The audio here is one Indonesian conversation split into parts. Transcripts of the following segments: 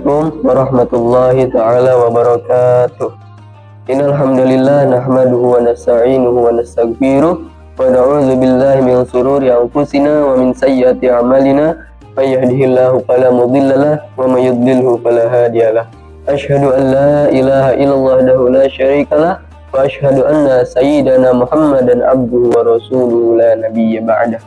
Assalamualaikum warahmatullahi ta'ala wabarakatuh. Innal hamdalillah nahmaduhu wa nasta'inuhu wa nastaghfiruh wa na'udzu billahi min shururi anfusina wa min sayyiati a'malina may yahdihillahu fala mudhillalah wa may yudlilhu fala hadiyalah. Asyhadu an la ilaha illallah wahdahu la syarikalah wa asyhadu anna sayyidana Muhammadan abduhu wa rasuluhu la nabiyya ba'dah.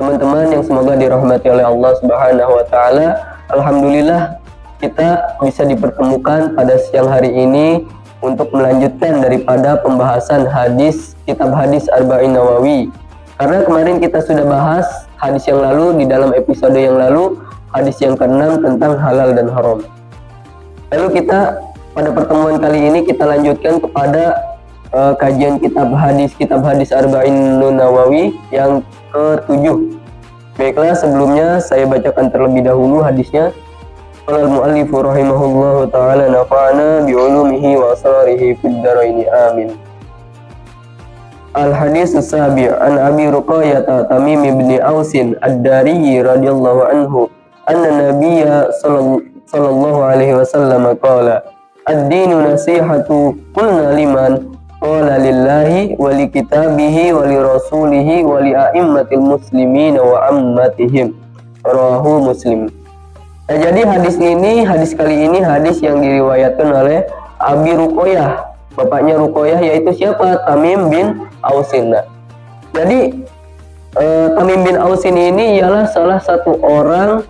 Teman-teman yang semoga dirahmati oleh Allah Subhanahu wa taala, alhamdulillah kita bisa dipertemukan pada siang hari ini untuk melanjutkan daripada pembahasan kitab hadis Arba'in Nawawi. Karena kemarin kita sudah bahas hadis yang lalu, di dalam episode yang lalu, hadis yang ke-6 tentang halal dan haram. Lalu kita pada pertemuan kali ini kita lanjutkan kepada kajian kitab hadis Arba'in Nawawi yang ke-7. Baiklah, sebelumnya saya bacakan terlebih dahulu hadisnya. Qala al-mu'allifu rahimahullahu ta'ala nafa'ana bi'ulumihi wa asrarihi fid dharaini amin. Al-hadis as-sabi' an Abi Ruqayyah Tamim ibn Ausin ad-Dari radhiyallahu anhu anna nabiyya sallallahu alaihi wasallam qala ad-dinu nasihatu qulna liman qala lillahi wa li kitabihi wa li rasulihi wa li a'immatil muslimin wa ammatihim, rawahu Muslim. Nah, jadi hadis kali ini hadis yang diriwayatkan oleh Abi Ruqayyah, bapaknya Ruqayyah yaitu siapa? Tamim bin Ausin. Nah, jadi Tamim bin Ausin ini ialah salah satu orang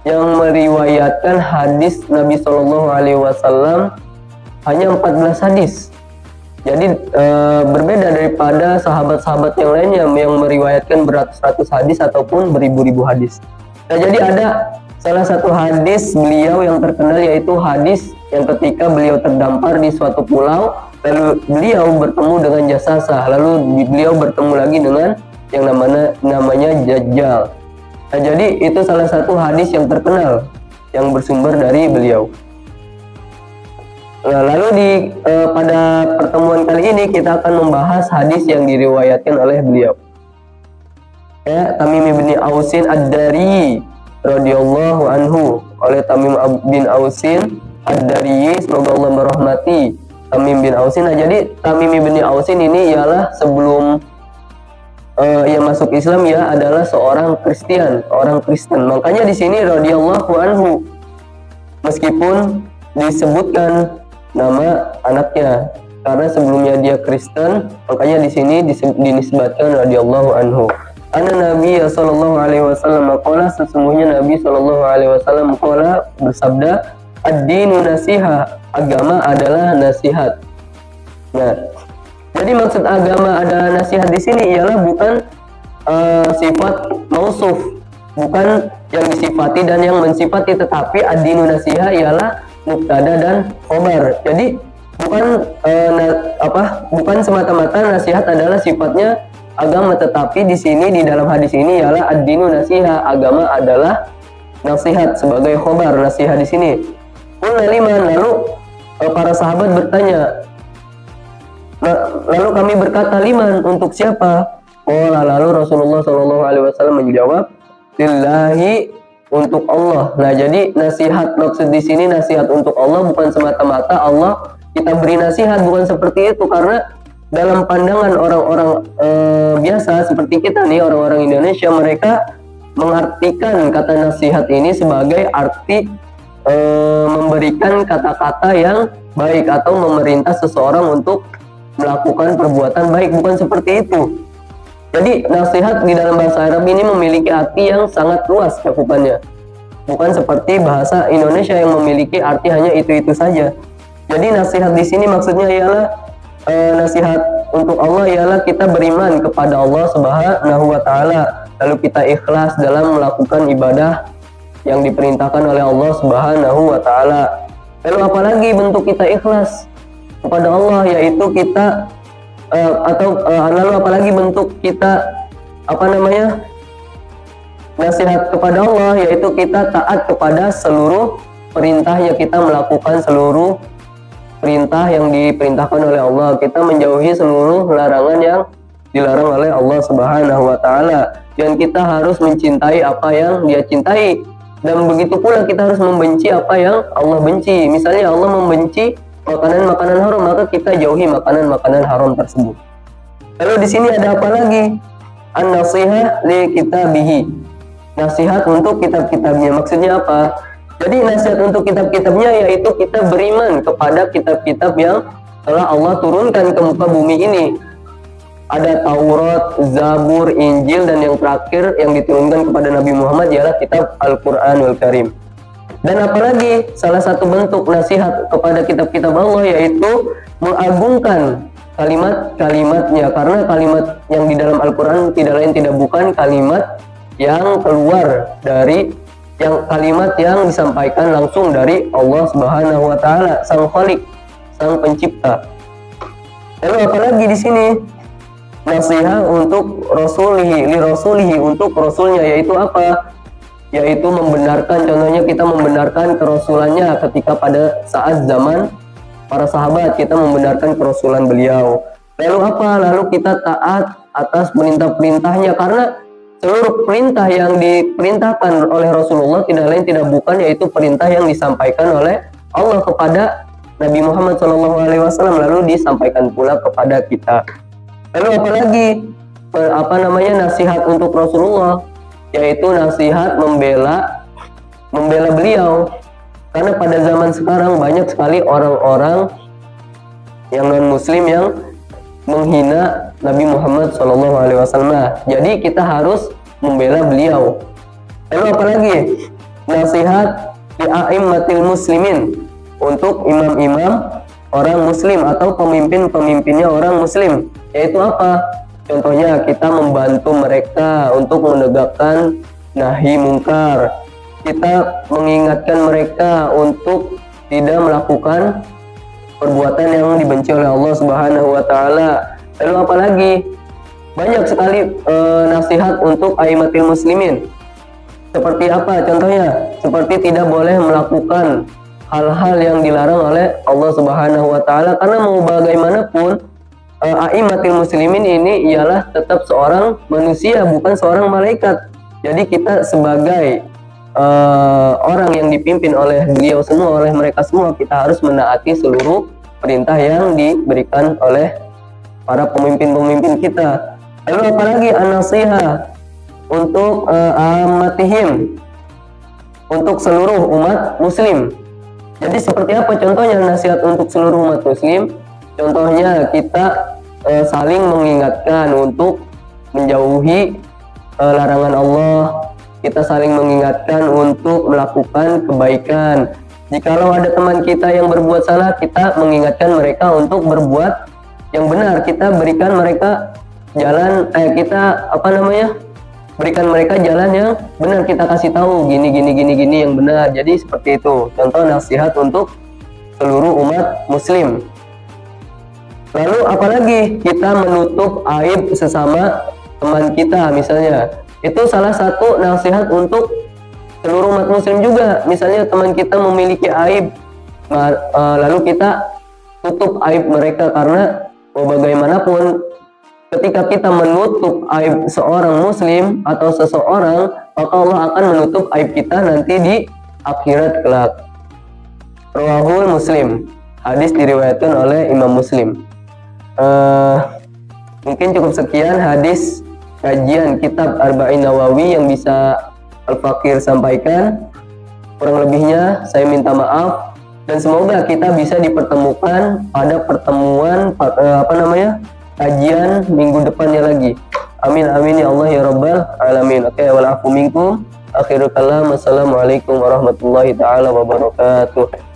yang meriwayatkan hadis Nabi Shallallahu Alaihi Wasallam hanya 14 hadis. Jadi berbeda daripada sahabat-sahabat yang lainnya yang meriwayatkan beratus-ratus hadis ataupun beribu-ribu hadis. Nah, jadi ada salah satu hadis beliau yang terkenal yaitu hadis yang ketika beliau terdampar di suatu pulau, lalu beliau bertemu dengan Jasasah, lalu beliau bertemu lagi dengan yang namanya Dajjal. Nah, jadi itu salah satu hadis yang terkenal yang bersumber dari beliau. Nah, lalu pada pertemuan kali ini kita akan membahas hadis yang diriwayatkan oleh beliau. Tamim bin Ausin ad-Dari radhiyallahu anhu, oleh Tamim bin Ausin ad-Dari, semoga Allah merahmati Tamim bin Ausin. Nah, jadi Tamim bin Ausin ini ialah sebelum ia masuk Islam, ia adalah seorang Kristen. Makanya di sini radhiyallahu anhu, meskipun disebutkan nama anaknya karena sebelumnya dia Kristen, makanya di sini dinisbatkan radhiyallahu anhu. Anna Nabi sallallahu alaihi wasallam qala, sesungguhnya Nabi sallallahu alaihi wasallam qala, bersabda, ad-dinu nasiha, agama adalah nasihat. Nah, jadi maksud agama adalah nasihat di sini ialah bukan sifat mausuf, bukan yang disifati dan yang mensifati, tetapi ad-dinu nasiha ialah mubtada dan khobar. Jadi bukan semata-mata nasihat adalah sifatnya agama, tetapi di sini di dalam hadis ini ialah ad-dinu nasiha, agama adalah nasihat sebagai khobar nasihat di sini. Qulna liman, lalu para sahabat bertanya, lalu kami berkata, liman, untuk siapa? Lalu Rasulullah sallallahu alaihi wasallam menjawab, lillahi, untuk Allah. Nah, jadi nasihat maksud di sini nasihat untuk Allah, bukan semata-mata Allah kita beri nasihat, bukan seperti itu. Karena dalam pandangan orang-orang biasa seperti kita nih, orang-orang Indonesia, mereka mengartikan kata nasihat ini sebagai arti memberikan kata-kata yang baik atau memerintah seseorang untuk melakukan perbuatan baik, bukan seperti itu. Jadi nasihat di dalam bahasa Arab ini memiliki arti yang sangat luas cakupannya, bukan seperti bahasa Indonesia yang memiliki arti hanya itu-itu saja. Jadi nasihat di sini maksudnya ialah nasihat untuk Allah ialah kita beriman kepada Allah Subhanahu wa taala, lalu kita ikhlas dalam melakukan ibadah yang diperintahkan oleh Allah Subhanahu wa taala. Lalu apalagi bentuk kita ikhlas kepada Allah, yaitu kita lalu apalagi bentuk kita nasihat kepada Allah, yaitu kita taat kepada seluruh perintahnya, kita melakukan seluruh perintah yang diperintahkan oleh Allah, kita menjauhi seluruh larangan yang dilarang oleh Allah Subhanahu wa taala, dan kita harus mencintai apa yang Dia cintai. Dan begitu pula kita harus membenci apa yang Allah benci. Misalnya Allah membenci makanan-makanan haram, maka kita jauhi makanan-makanan haram tersebut. Lalu di sini ada apa lagi? An-nasihah li kitabihi. Nasihat untuk kitab-kitabnya. Maksudnya apa? Jadi nasihat untuk kitab-kitabnya yaitu kita beriman kepada kitab-kitab yang telah Allah turunkan ke muka bumi ini. Ada Taurat, Zabur, Injil, dan yang terakhir yang diturunkan kepada Nabi Muhammad ialah kitab Al-Quranul Karim. Dan apalagi salah satu bentuk nasihat kepada kitab-kitab Allah yaitu mengagungkan kalimat-kalimatnya, karena kalimat yang di dalam Al-Quran tidak lain tidak bukan kalimat yang keluar dari kalimat yang disampaikan langsung dari Allah Subhanahu wa taala, Sang Khalik, Sang Pencipta. Lalu apalagi di sini? Nasihat untuk rasulihi, li rasulihi, untuk rasulnya, yaitu apa? Yaitu membenarkan, contohnya kita membenarkan kerasulannya ketika pada saat zaman para sahabat, kita membenarkan kerasulan beliau. Lalu apa? Lalu kita taat atas perintah-perintahnya, karena seluruh perintah yang diperintahkan oleh Rasulullah tidak lain tidak bukan yaitu perintah yang disampaikan oleh Allah kepada Nabi Muhammad SAW, lalu disampaikan pula kepada kita. Lalu apalagi nasihat untuk Rasulullah, yaitu nasihat membela beliau, karena pada zaman sekarang banyak sekali orang-orang yang non muslim yang menghina Nabi Muhammad SAW. Jadi kita harus membela beliau. Lalu apalagi? Nasihat li a'immatil muslimin, untuk imam-imam orang muslim atau pemimpin-pemimpinnya orang muslim. Yaitu apa? Contohnya kita membantu mereka untuk menegakkan nahi mungkar. Kita mengingatkan mereka untuk tidak melakukan perbuatan yang dibenci oleh Allah Subhanahu wa taala. Lalu apalagi? Banyak sekali nasihat untuk aimatil muslimin. Seperti apa contohnya? Seperti tidak boleh melakukan hal-hal yang dilarang oleh Allah Subhanahu wa taala, karena mau bagaimanapun aimatil muslimin ini ialah tetap seorang manusia, bukan seorang malaikat. Jadi kita sebagai orang yang dipimpin oleh beliau semua, oleh mereka semua, kita harus menaati seluruh perintah yang diberikan oleh para pemimpin-pemimpin kita. Lalu apalagi an-nasihah untuk amatihim, untuk seluruh umat muslim. Jadi seperti apa contohnya nasihat untuk seluruh umat muslim? Contohnya kita saling mengingatkan untuk menjauhi larangan Allah. Kita saling mengingatkan untuk melakukan kebaikan. Jikalau ada teman kita yang berbuat salah, kita mengingatkan mereka untuk berbuat yang benar. Kita berikan mereka jalan, berikan mereka jalan yang benar. Kita kasih tahu gini yang benar. Jadi seperti itu. Contoh nasihat untuk seluruh umat muslim. Lalu apalagi? Kita menutup aib sesama teman kita misalnya. Itu salah satu nasihat untuk seluruh umat muslim juga. Misalnya teman kita memiliki aib, lalu kita tutup aib mereka, karena bagaimanapun ketika kita menutup aib seorang muslim atau seseorang, maka Allah akan menutup aib kita nanti di akhirat kelak. Rawahul Muslim. Hadis diriwayatkan oleh Imam Muslim. Mungkin cukup sekian hadis kajian kitab Arba'in Nawawi yang bisa Al-Fakir sampaikan. Kurang lebihnya saya minta maaf, dan semoga kita bisa dipertemukan pada pertemuan kajian minggu depannya lagi. Amin amin ya Allah ya rabbal alamin. Oke, wal afu minkum. Akhirul kalam. Assalamualaikum warahmatullahi taala wabarakatuh.